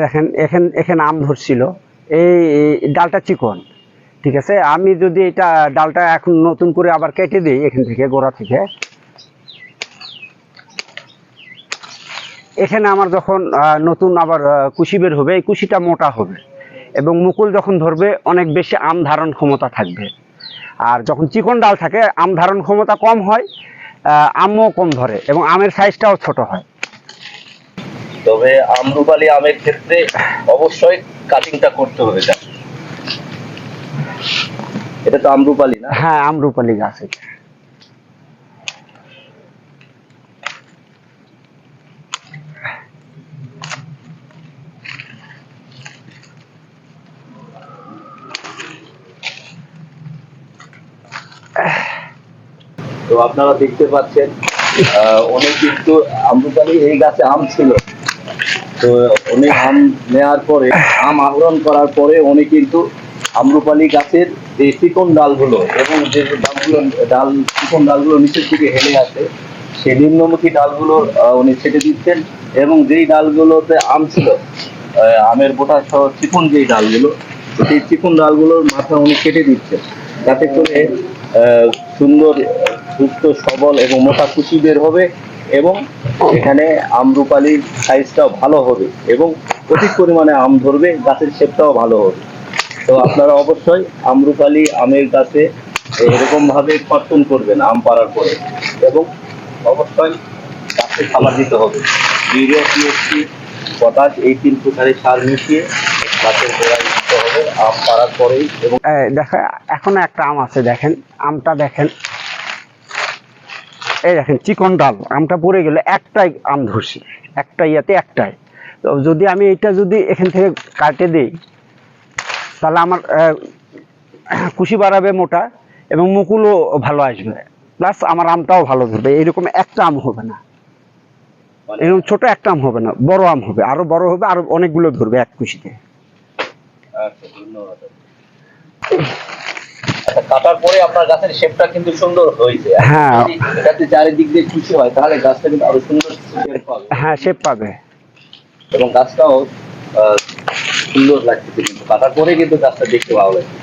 দেখেন এখানে এখানে আম ধরছিল, এই ডালটা চিকন, ঠিক আছে। আমি যদি এটা ডালটা এখন নতুন করে আবার কেটে দিই এখান থেকে, গোড়া থেকে, এখানে আমার যখন নতুন আবার কুশি বের হবে, এই কুশিটা মোটা হবে এবং মুকুল যখন ধরবে অনেক বেশি আম ধারণ ক্ষমতা থাকবে। আর যখন চিকন ডাল থাকে আম ধারণ ক্ষমতা কম হয়, আমও কম ধরে এবং আমের সাইজটাও ছোট হয়। তবে আম্রপালি আমের ক্ষেত্রে অবশ্যই কাটিংটা করতে হবে। এটা তো আম্রপালি না? হ্যাঁ, আম্রপালি গাছ এটা। তো আপনারা দেখতে পাচ্ছেন অনেক কিন্তু আম্রপালি এই গাছে আম ছিল, তো অনেক আম নেওয়ার পরে, আম আহরণ করার পরে উনি কিন্তু আম্রপালি গাছের যে চিকন ডালগুলো এবং যে চিকন ডালগুলো নিচের দিকে হেলে আসে, সেই নিম্নমুখী ডালগুলো উনি ছেটে দিচ্ছেন এবং যেই ডালগুলোতে আম ছিল, আমের বোটা সহ চিকন যেই ডালগুলো, সেই চিকন ডালগুলোর মাথা উনি কেটে দিচ্ছেন, যাতে করে সুন্দর, সুস্থ, সবল এবং মোটা কুচি বের হবে এবং এখানে আম্রপালির সাইজটাও ভালো হবে এবং অধিক পরিমাণে আম ধরবে, গাছের শেপটাও ভালো হবে। তো আপনারা অবশ্যই আম্রপালি আমের গাছে এরকম ভাবে কর্তন করবেন আম পাড়ার পরে এবং অবশ্যই গাছে খাবার দিতে হবে। ইউরিয়া, টিএসপি, পটাশ, এই 3 প্রকারের সার মিশিয়ে গাছের গোড়ায় দিতে হবে আম পাড়ার পরেই। এবং দেখেন এখনো একটা আম আছে, দেখেন আমটা দেখেন, এই দেখেন চিকন ডাল, আমটা পড়ে গেলে একটাই আম ধরছি, একটা ইয়াতে একটাই। তো যদি আমি এটা যদি এখান থেকে কাটে দিই তাহলে আমার কুশি বাড়াবে মোটা এবং মুকুলও ভালো আসবে, প্লাস আমার আমটাও ভালো ধরবে। এরকম একটা আম হবে না, এরকম ছোট একটা আম হবে না, বড় আম হবে, আরো বড় হবে, আরো অনেকগুলো ধরবে এক কুশিতে। আচ্ছা, ধন্যবাদ। কাটার পরে আপনার গাছের শেপটা কিন্তু সুন্দর হয়েছে। হ্যাঁ, এটাতে চারিদিক দিয়ে খুশি হয় তাহলে গাছটা কিন্তু আরো সুন্দর শেপ পাবে। হ্যাঁ, শেপ পাবে এবং গাছটাও সুন্দর লাগছে, কিন্তু কাটার পরে কিন্তু গাছটা দেখতে ভালো লাগছে।